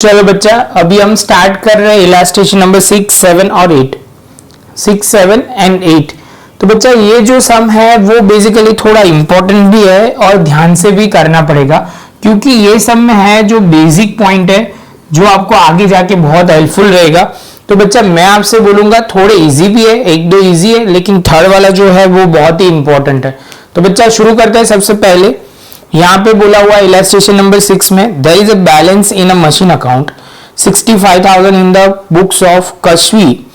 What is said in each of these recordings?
चलो बच्चा, अभी हम स्टार्ट कर रहे हैं इलास्ट्रेशन नंबर 6, 7 और 8, 6, 7 एंड 8। तो बच्चा ये जो सम है वो बेसिकली थोड़ा इंपॉर्टेंट भी है और ध्यान से भी करना पड़ेगा, क्योंकि ये सम में है जो बेसिक पॉइंट है जो आपको आगे जाके बहुत हेल्पफुल रहेगा। तो बच्चा मैं आपसे बोलूंगा थोड़े इजी भी है, एक दो इजी है, लेकिन थर्ड वाला जो है वो बहुत ही इंपॉर्टेंट है। तो बच्चा शुरू करते हैं। सबसे पहले यहाँ पे बोला हुआ इलस्ट्रेशन नंबर 6 में there is a balance in a machine account 65,000 in the books of Kashvi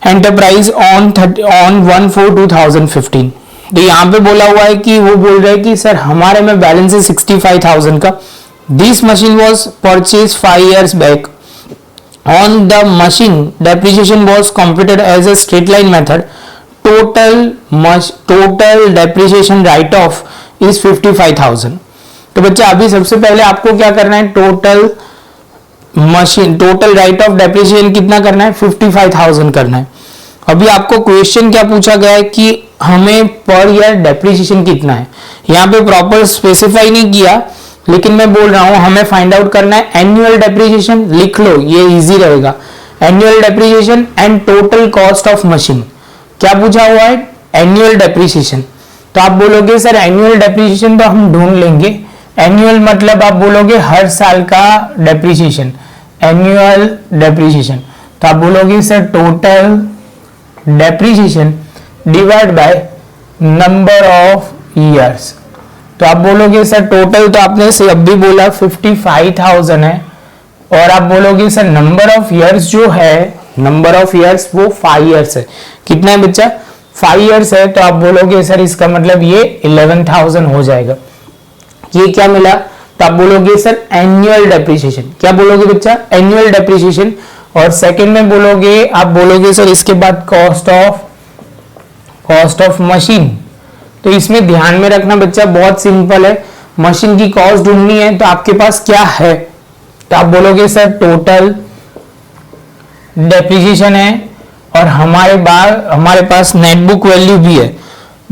enterprise on 1/4/2015। तो यहाँ पे बोला हुआ है कि वो बोल रहे हैं कि सर हमारे में बैलेंस है 65,000 का। This machine was purchase 5 years back. On the machine depreciation was computed as a straight line method. Total depreciation write off is 55,000। तो बच्चा अभी सबसे पहले आपको क्या करना है, टोटल राइट ऑफ डेप्रिसिएशन कितना करना है, 55,000 करना है। अभी आपको क्वेश्चन क्या पूछा गया है कि हमें पर ईयर डेप्रिसिएशन कितना है। यहाँ पे प्रॉपर स्पेसिफाई नहीं किया, लेकिन मैं बोल रहा हूं हमें फाइंड आउट करना है एनुअल डेप्रिसिएशन। लिख लो, ये इजी रहेगा। Annual depreciation and total cost of machine. क्या पूछा हुआ है, एनुअल डेप्रिसिएशन। तो आप बोलोगे सर एनुअल डेप्रिसिएशन तो हम ढूंढ लेंगे। एनुअल मतलब आप बोलोगे हर साल का डेप्रिसिएशन, एनुअल डेप्रिसिएशन। तो आप बोलोगे sir total depreciation divide by number of years. तो आप बोलोगे सर टोटल, तो आपने से अब भी बोला 55,000 है, और आप बोलोगे सर नंबर ऑफ ईयर्स जो है, नंबर ऑफ ईयर्स वो 5 years है। कितना है बच्चा, 5 years है। तो आप बोलोगे सर इसका मतलब ये 11,000 हो जाएगा। ये क्या मिला, तो आप बोलोगे सर एनुअल डेप्रिसिएशन। क्या बोलोगे बच्चा, एनुअल डेप्रिसिएशन। और सेकंड में बोलोगे, आप बोलोगे सर इसके बाद कॉस्ट ऑफ मशीन। तो इसमें ध्यान में रखना बच्चा, बहुत सिंपल है। मशीन की कॉस्ट ढूंढनी है तो आपके पास क्या है, तो आप बोलोगे सर टोटल डेप्रिसिएशन है, और हमारे पास नेटबुक वैल्यू भी है।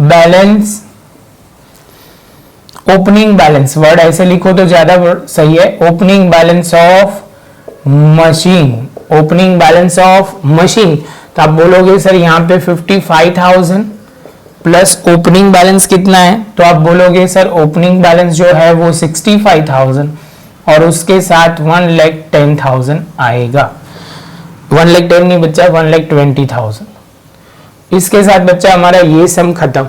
बैलेंस, ओपनिंग बैलेंस, वर्ड ऐसे लिखो तो ज्यादा सही है। Opening balance of machine, opening balance of machine. तो आप बोलोगे सर यहाँ पे 55,000 प्लस ओपनिंग बैलेंस कितना है, तो आप बोलोगे सर ओपनिंग बैलेंस जो है वो 65,000 और उसके साथ 1,10,000 आएगा। 1,10,000 नहीं बच्चा, 1,20,000। इसके साथ बच्चा हमारा ये सम खत्म।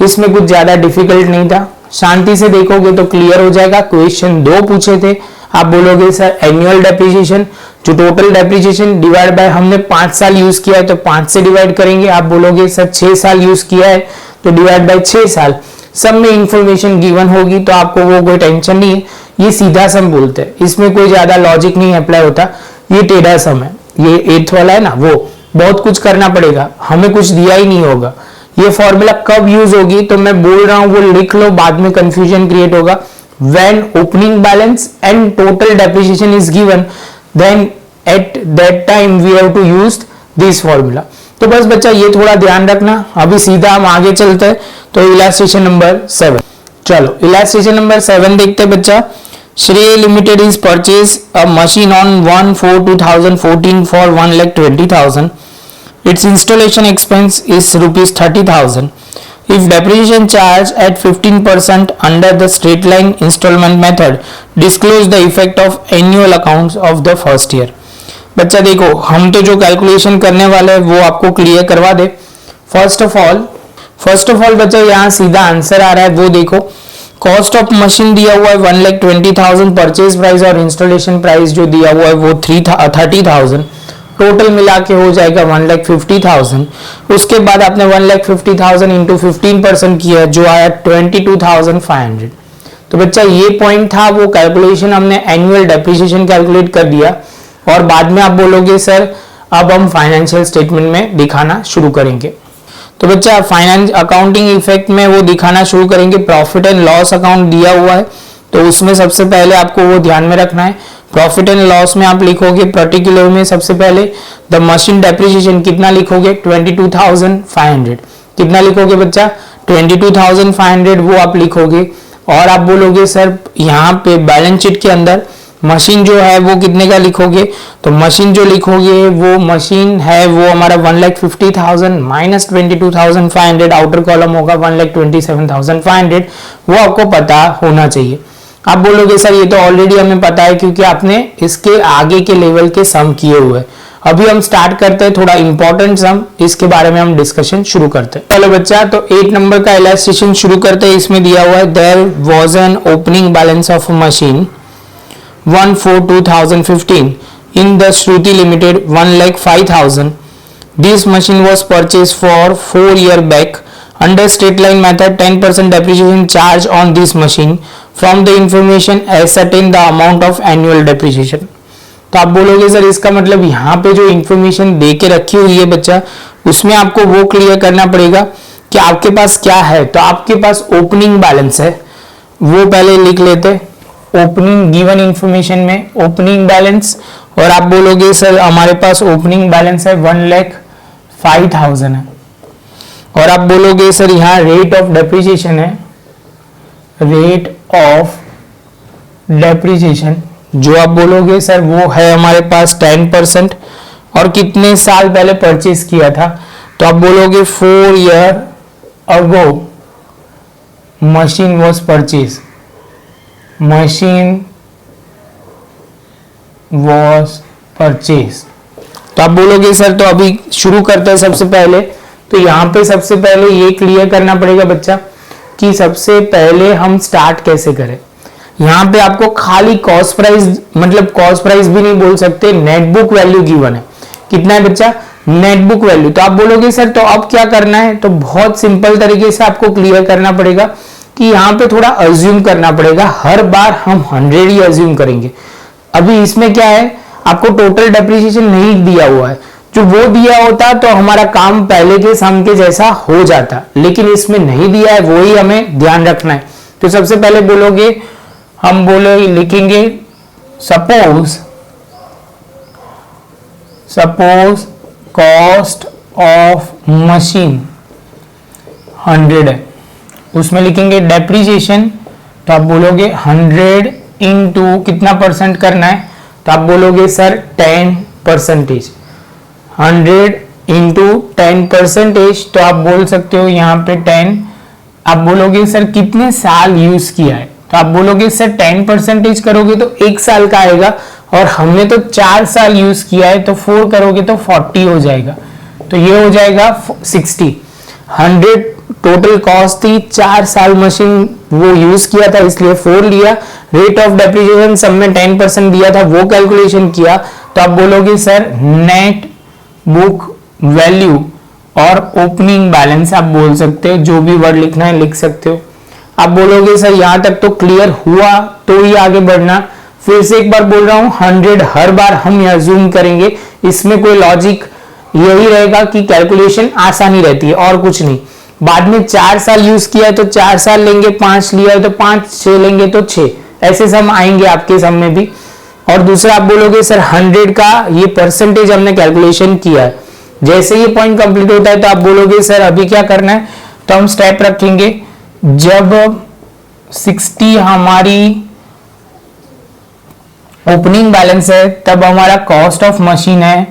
इसमें कुछ ज्यादा डिफिकल्ट नहीं था, शांति से देखोगे तो क्लियर हो जाएगा। क्वेश्चन 2 पूछे थे, आप बोलोगे सर एनुअल डेप्रिसिएशन, जो टोटल डेप्रिसिएशन डिवाइड बाय हमने 5 साल यूज किया है तो 5 से डिवाइड करेंगे। आप बोलोगे सर 6 साल यूज किया है तो डिवाइड बाय 6 साल। सब में इंफॉर्मेशन गिवन होगी तो आपको वो कोई टेंशन नहीं है। ये सीधा सम बोलते हैं, इसमें कोई ज्यादा लॉजिक नहीं अप्लाई होता। ये टेढ़ा सम है, ये 8th वाला है ना, वो बहुत कुछ करना पड़ेगा, हमें कुछ दिया ही नहीं होगा। ये फॉर्मूला कब यूज होगी तो मैं बोल रहा हूं वो लिख लो, बाद में कंफ्यूजन क्रिएट होगा। when opening balance and total depreciation is given, then at that time we have to use this formula। तो बस बच्चा ये थोड़ा ध्यान रखना। अभी सीधा हम आगे चलते हैं। तो इलास्ट्रेशन नंबर 7, चलो इलास्ट्रेशन नंबर 7 देखते हैं बच्चा। श्रेय limited is purchase a machine on 1/4/2014 for 1,20,000। Its installation expense is ₹30,000. If depreciation charge at 15% under the straight line installment method, disclose the effect of annual accounts of the first year। बच्चा देखो, हम तो जो calculation करने वाले हैं वो आपको क्लियर करवा दे। फर्स्ट ऑफ ऑल बच्चा यहाँ सीधा आंसर आ रहा है, वो देखो। कॉस्ट ऑफ मशीन दिया हुआ है 1,20,000, परचेज प्राइस और इंस्टॉलेशन प्राइस जो दिया हुआ है वो 30,000। टोटल मिला के हो जाएगा 1,50,000। उसके बाद आपने 1,50,000 इंटू 15% किया जो आया 22,500। तो बच्चा ये पॉइंट था, वो कैलकुलेशन हमने एनुअल डेप्रिसिएशन कैलकुलेट कर दिया। और बाद में आप बोलोगे सर अब हम फाइनेंशियल स्टेटमेंट में दिखाना शुरू करेंगे। तो बच्चा फाइनेंस अकाउंटिंग इफेक्ट में वो दिखाना शुरू करेंगे। प्रॉफिट एंड लॉस अकाउंट दिया हुआ है तो उसमें सबसे पहले आपको वो ध्यान में रखना है। प्रॉफिट एंड लॉस में आप लिखोगे पर्टिकुलर में सबसे पहले द मशीन डेप्रिसिएशन कितना लिखोगे, 22,500। कितना लिखोगे बच्चा, 22,500 वो आप लिखोगे। और आप बोलोगे सर यहाँ पे बैलेंस शीट के अंदर मशीन जो है वो कितने का लिखोगे, तो मशीन जो लिखोगे वो मशीन है वो हमारा 1,50,000 माइनस 22,500, आउटर कॉलम होगा 1,27,500, वो आपको पता होना चाहिए। आप बोलोगे सर ये तो ऑलरेडी हमें पता है क्योंकि आपने इसके आगे के लेवल के सम किए हुए हैं। अभी हम स्टार्ट करते हैं थोड़ा इंपॉर्टेंट सम, इसके बारे में हम डिस्कशन शुरू करते हैं। चलो बच्चा, तो 8 नंबर का इलस्ट्रेशन शुरू करते हैं। इसमें दिया हुआ है there was an opening balance of machine 1/4/2015 in the Shruti Limited 1,05,000. This machine was purchased for 4 years back under straight line method. 10% depreciation charge on this machine. From the information ascertain the amount of annual depreciation. तो आप बोलोगे sir इसका मतलब यहाँ पे जो information दे के रखी हुई है बच्चा, उसमें आपको वो क्लियर करना पड़ेगा कि आपके पास क्या है। तो आपके पास ओपनिंग बैलेंस है, वो पहले लिख लेते। ओपनिंग गिवन इंफॉर्मेशन में ओपनिंग बैलेंस, और आप बोलोगे सर हमारे पास ओपनिंग बैलेंस है 1,05,000 है, और आप बोलोगे सर यहाँ रेट ऑफ डेप्रिसिएशन है, रेट ऑफ डेप्रिसिएशन जो आप बोलोगे सर वो है हमारे पास 10%, और कितने साल पहले परचेज किया था, तो आप बोलोगे 4 years ago machine was purchase, machine was purchase. तो आप बोलोगे सर तो अभी शुरू करते हैं सबसे पहले। तो यहाँ पे सबसे पहले ये क्लियर करना पड़ेगा बच्चा कि सबसे पहले हम स्टार्ट कैसे करें। यहाँ पे आपको खाली कॉस्ट प्राइस, मतलब कॉस्ट प्राइस भी नहीं बोल सकते, नेट बुक वैल्यू गिवन है। कितना है बच्चा? Net book value. तो आप बोलोगे सर तो अब क्या करना है, तो बहुत सिंपल तरीके से आपको क्लियर करना पड़ेगा कि यहाँ पे थोड़ा अज्यूम करना पड़ेगा। हर बार हम 100 ही अज्यूम करेंगे। अभी इसमें क्या है, आपको टोटल डेप्रिसिएशन नहीं दिया हुआ है, जो वो दिया होता तो हमारा काम पहले के सम के जैसा हो जाता, लेकिन इसमें नहीं दिया है, वो ही हमें ध्यान रखना है। तो सबसे पहले बोलोगे, हम लिखेंगे सपोज कॉस्ट ऑफ मशीन 100 है, उसमें लिखेंगे डेप्रिसिएशन। तो आप बोलोगे 100 इंटू कितना परसेंट करना है, तो आप बोलोगे सर 10%। 100 इंटू 10%, तो आप बोल सकते हो यहाँ पे 10। आप बोलोगे सर कितने साल यूज किया है, तो आप बोलोगे सर 10% करोगे तो 1 साल का आएगा, और हमने तो 4 साल यूज किया है तो 4 करोगे तो 40 हो जाएगा, तो ये हो जाएगा 60। 100 टोटल कॉस्ट थी, 4 साल मशीन वो यूज किया था इसलिए 4 लिया। रेट ऑफ डेप्रिसिएशन सब में 10% दिया था, वो कैलकुलेशन किया। तो आप बोलोगे सर नेट बुक वैल्यू और ओपनिंग बैलेंस आप बोल सकते हो, जो भी वर्ड लिखना है लिख सकते हो। आप बोलोगे सर यहां तक तो क्लियर हुआ तो ही आगे बढ़ना। फिर से एक बार बोल रहा हूं, 100 हर बार हम अज्यूम करेंगे, इसमें कोई लॉजिक यही रहेगा कि कैलकुलेशन आसानी रहती है और कुछ नहीं। बाद में 4 साल यूज किया है तो 4 साल लेंगे, 5 लिया है तो 5, 6 लेंगे तो 6, ऐसे सम आएंगे आपके सम में भी। और दूसरा आप बोलोगे सर 100 का ये परसेंटेज हमने कैलकुलेशन किया है, जैसे ये पॉइंट कंप्लीट होता है तो आप बोलोगे सर अभी क्या करना है, तो हम स्टेप रखेंगे। जब 60 हमारी ओपनिंग बैलेंस है तब हमारा कॉस्ट ऑफ मशीन है,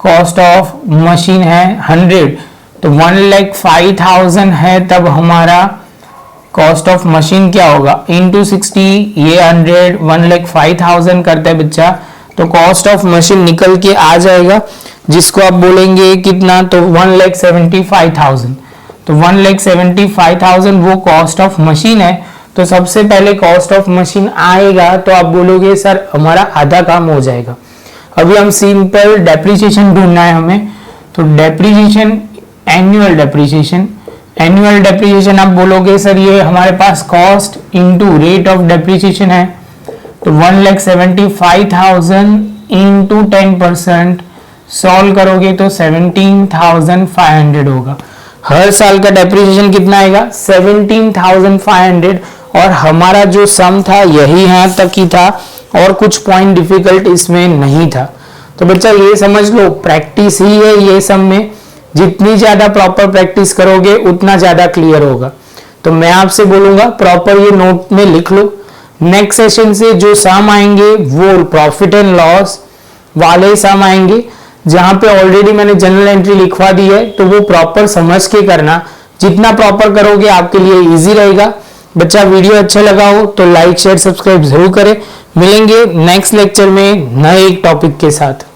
कॉस्ट ऑफ मशीन है 100, तो 1,05,000 है तब हमारा कॉस्ट ऑफ मशीन क्या होगा, इंटू 60, ये 100 1,05,000 करता है बच्चा, तो कॉस्ट ऑफ मशीन निकल के आ जाएगा, जिसको आप बोलेंगे कितना, तो 1,75,000। तो 1,75,000 वो कॉस्ट ऑफ मशीन है। तो सबसे पहले कॉस्ट ऑफ मशीन आएगा तो आप बोलोगे सर हमारा आधा काम हो जाएगा। अभी हम सिंपल डेप्रिसिएशन ढूंढना है हमें, तो depreciation, annual depreciation, annual depreciation आप बोलोगे सर ये हमारे पास cost into rate of depreciation है, तो 1,75,000 इंटू 10% सॉल्व करोगे तो 17,500 होगा। हर साल का डेप्रिसिएशन कितना आएगा, 17,500, और हमारा जो सम था यही यहाँ तक ही था और कुछ पॉइंट डिफिकल्ट इसमें नहीं था। तो बच्चा ये समझ लो प्रैक्टिस ही है ये सम में, जितनी ज्यादा प्रॉपर प्रैक्टिस करोगे उतना ज्यादा क्लियर होगा। तो मैं आपसे बोलूंगा प्रॉपर ये नोट में लिख लो नेक्स्ट सेशन से जो सम आएंगे वो प्रॉफिट एंड लॉस वाले सम आएंगे, जहां पे ऑलरेडी मैंने जनरल एंट्री लिखवा दी है, तो वो प्रॉपर समझ के करना। जितना प्रॉपर करोगे आपके लिए इजी रहेगा। बच्चा वीडियो अच्छा लगा हो तो लाइक शेयर सब्सक्राइब जरूर करें। मिलेंगे नेक्स्ट लेक्चर में नए एक टॉपिक के साथ।